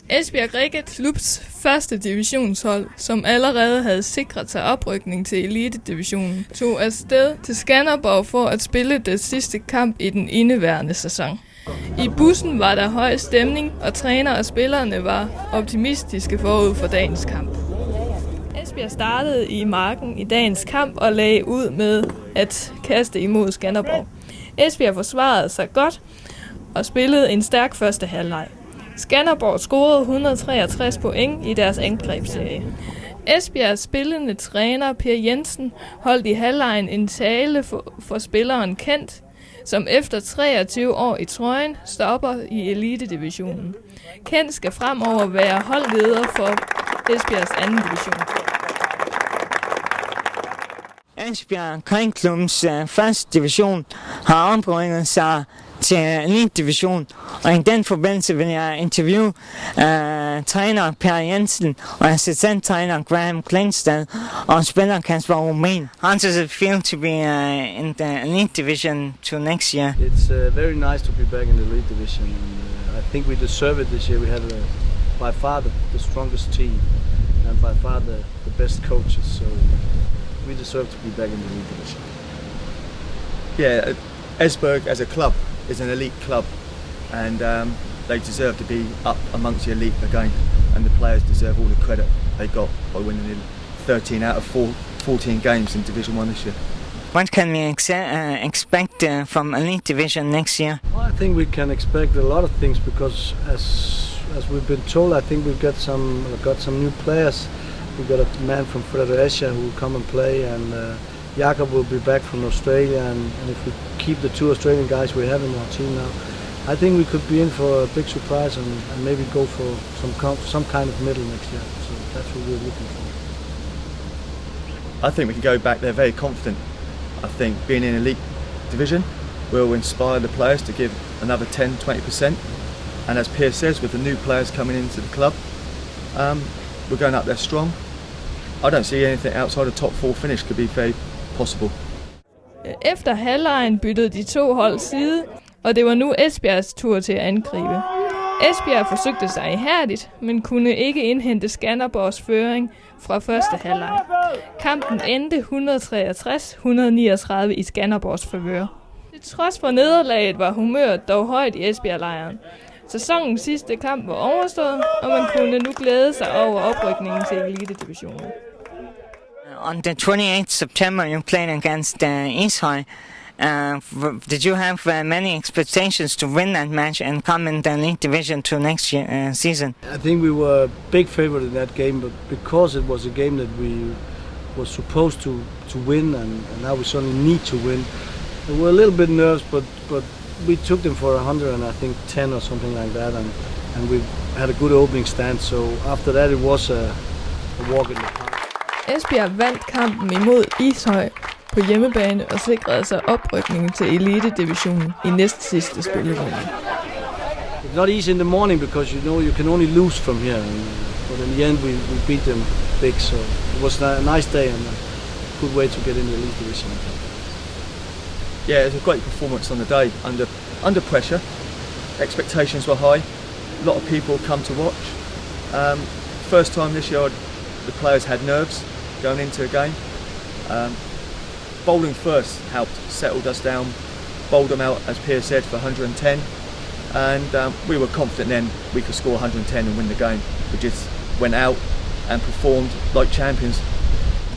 Esbjerg Rikke klubs første divisionshold, som allerede havde sikret sig oprykning til elitedivisionen, tog afsted til Skanderborg for at spille det sidste kamp i den indeværende sæson. I bussen var der høj stemning, og træner og spillerne var optimistiske forud for dagens kamp. Esbjerg startede i marken i dagens kamp og lagde ud med at kaste imod Skanderborg. Esbjerg forsvarede sig godt og spillede en stærk første halvleg. Skanderborg scorede 163 point i deres angrebsserie. Esbjergs spillende træner Per Jensen holdt i halvlegen en tale for spilleren Kent, som efter 23 år i trøjen stopper i elitedivisionen. Kent skal fremover være holdleder for Esbjergs anden division. Esbjerg Kringklubbens første division har oprykket sig til elitedivision, og i den forbindelse vil jeg interviewe træner Per Jensen og assistenttræner Graham Klingstad og spiller Kasper Romain. How does it feel to be in the elite division to next year? It's very nice to be back in the elite division, and I think we deserve it this year. We had by far the strongest team and by far the best coaches, so we deserve to be back in the elite division. Yeah, Esbjerg as a club is an elite club, and they deserve to be up amongst the elite again, and the players deserve all the credit they got by winning 13 out of 14 games in Division 1 this year. What can we expect from elite division next year? Well, I think we can expect a lot of things because as we've been told, I think we've got some new players. We got a man from Fredericia who will come and play, and Jakob will be back from Australia, and if we keep the two Australian guys we have in our team now, I think we could be in for a big surprise and maybe go for some kind of medal next year. So that's what we're looking for. I think we can go back there very confident. I think being in elite division will inspire the players to give another 10-20%, and as Pierre says, with the new players coming into the club, we're going up there strong. I don't see anything outside of top 4 finish could be very possible. Efter halvlegen byttede de to hold side, og det var nu Esbjergs tur til at angribe. Esbjerg forsøgte sig ihærdigt, men kunne ikke indhente Skanderborgs føring fra første halvleg. Kampen endte 163-139 i Skanderborgs favør. Til trods for nederlaget var humøret dog højt i Esbjerg-lejren. Sæsonens sidste kamp var overstået, og man kunne nu glæde sig over oprykningen til elitedivisionen. On the 28th September, you played against Ishøj. Did you have many expectations to win that match and come in the elite division to next year, season? I think we were a big favorite in that game, but because it was a game that we were supposed to win, and now we suddenly need to win, we were a little bit nervous, but we took them for 100 and I think 10 or something like that, and we had a good opening stand. So after that, it was a walk in the park. Esbjerg vandt kampen imod Ishøj på hjemmebane og sikrede sig oprykningen til elitedivisionen i næstsidste spillerunde. It's not easy in the morning because you can only lose from here, but in the end we beat them big. So it was a nice day and a good way to get in the elite division. Yeah, it was a great performance on the day under pressure. Expectations were high. A lot of people come to watch. First time this year, the players had nerves going into a game. Bowling first helped, settled us down, bowled them out, as Pierre said, for 110, and we were confident then we could score 110 and win the game. We just went out and performed like champions.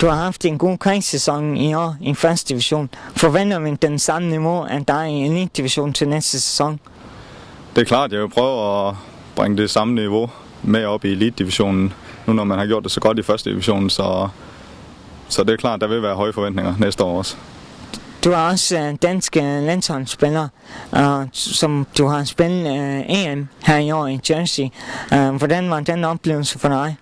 Du har haft en god kringssæson i år i første division. Forventer vi den samme niveau af dig i elite division til næste sæson? Det er klart, jeg vil prøve at bringe det samme niveau med op i elite divisionen, nu når man har gjort det så godt i første division, så det er klart, der vil være høje forventninger næste år også. Du er også danske landsholdsspiller, som du har spillet EM her i år i Jersey. Hvordan var den oplevelse for dig?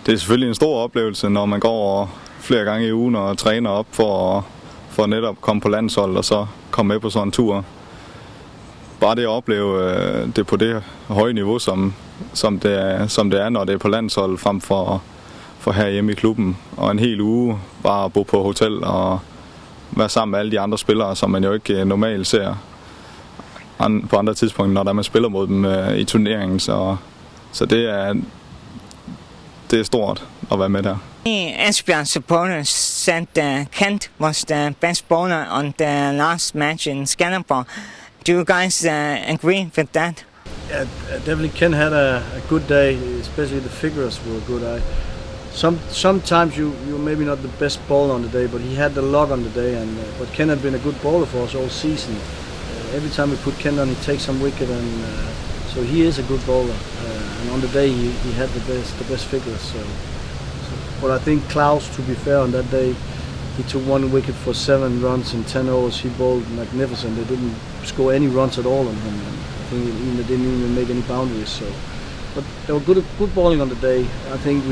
Det er selvfølgelig en stor oplevelse, når man går flere gange i ugen og træner op for netop at komme på landshold og så komme med på sådan en tur. Bare det at opleve det på det høje niveau, som det er, når det er på landshold, frem for herhjemme i klubben. Og en hel uge bare at bo på hotel og være sammen med alle de andre spillere, som man jo ikke normalt ser på andre tidspunkter, når man spiller mod dem i turneringen. Så Så det er stort at være med der. Esbjerg supporters said Kent was the best bowler on the last match in Skanderborg. Do you guys agree with that? Yeah, definitely Ken had a good day, especially the figures were good. Sometimes you're maybe not the best bowler on the day, but he had the luck on the day, but Ken had been a good bowler for us all season. Every time we put Ken on, he takes some wicket, and so he is a good bowler. And on the day he had the best figures. So, but I think Klaus, to be fair, on that day he took 1 wicket for 7 runs in 10 overs. He bowled magnificent. They didn't score any runs at all on him. I think they didn't even make any boundaries. So, but they were good bowling on the day. I think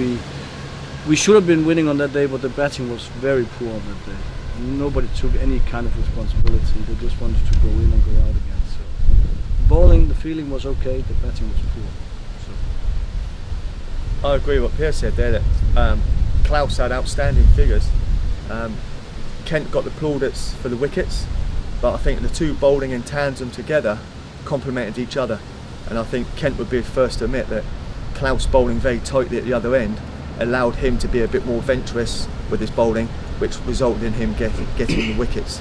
we should have been winning on that day, but the batting was very poor on that day. Nobody took any kind of responsibility. They just wanted to go in and go out again. So, bowling, the feeling was okay. The batting was poor. I agree with what Pierre said there, that Klaus had outstanding figures. Kent got the plaudits for the wickets, but I think the two bowling in tandem together complemented each other. And I think Kent would be first to admit that Klaus bowling very tightly at the other end allowed him to be a bit more venturous with his bowling, which resulted in him getting the wickets.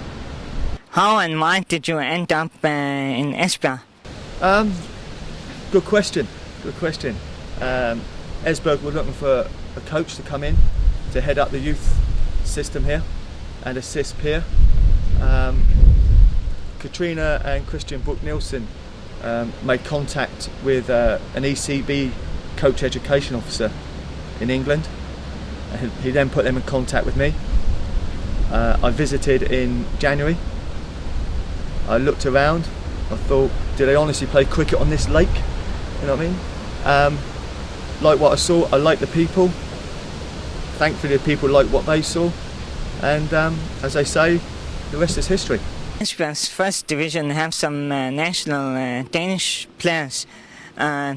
How and why did you end up in Esbjerg? Good question. Esbjerg were looking for a coach to come in to head up the youth system here and assist Pierre. Katrina and Christian Brook-Nielsen made contact with an ECB coach education officer in England. He then put them in contact with me. I visited in January. I looked around. I thought, did I honestly play cricket on this lake? You know what I mean? Like what I saw, I liked the people. Thankfully the people liked what they saw, and as they say, the rest is history. Esbjerg's first division have some national Danish players.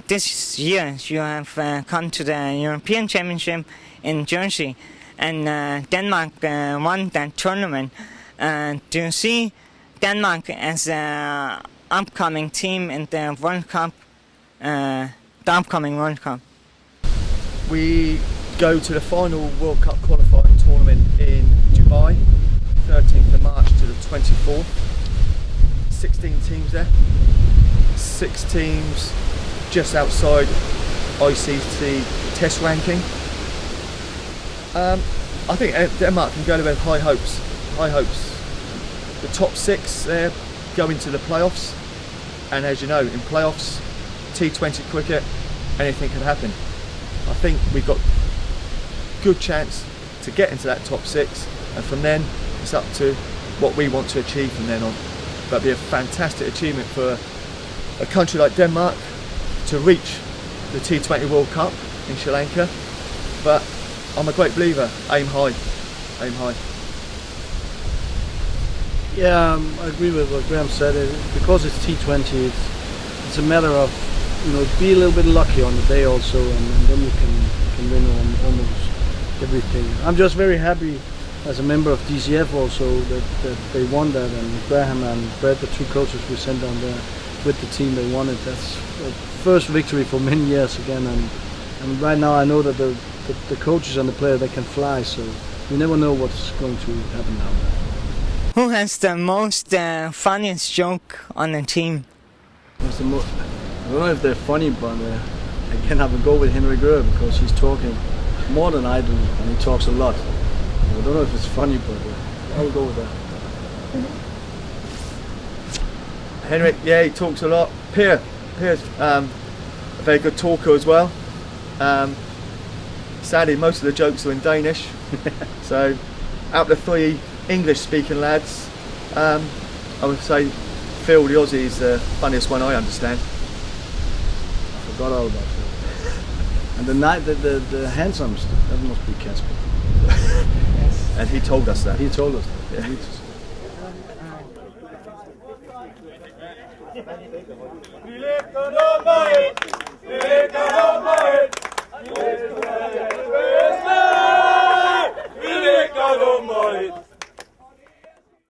This year you have come to the European Championship in Jersey, and Denmark won that tournament. Do you see Denmark as an upcoming team in the World Cup, the upcoming World Cup? We go to the final World Cup qualifying tournament in Dubai, 13th of March to the 24th. 16 teams there. 6 teams just outside ICC test ranking. I think Denmark can go to bed high hopes. The top 6 there go into the playoffs, and as you know, in playoffs, T20 cricket, anything can happen. I think we've got good chance to get into that top 6, and from then it's up to what we want to achieve from then on. But it'd be a fantastic achievement for a country like Denmark to reach the T20 World Cup in Sri Lanka. But I'm a great believer, aim high, aim high. Yeah, I agree with what Graham said. Because it's T20, it's a matter of, be a little bit lucky on the day also, and then you can win on almost everything. I'm just very happy as a member of DCF also that they won that, and Graham and Brett, the 2 coaches we sent down there with the team, they won it. That's a first victory for many years again, and right now I know that the coaches and the players, they can fly, so you never know what's going to happen down there. Who has the most funniest joke on the team? I don't know if they're funny, but again I would go with Henrik Røe because he's talking more than I do, and he talks a lot. I don't know if it's funny, but I will go with that. Henrik, yeah, he talks a lot. Pierre's a very good talker as well. Sadly, most of the jokes are in Danish. So, out of the 3 English-speaking lads, I would say Phil, the Aussie, is the funniest one I understand. I forgot all about Phil. And the handsomest, that must be Kasper. And he told us that. He told us that. Yeah.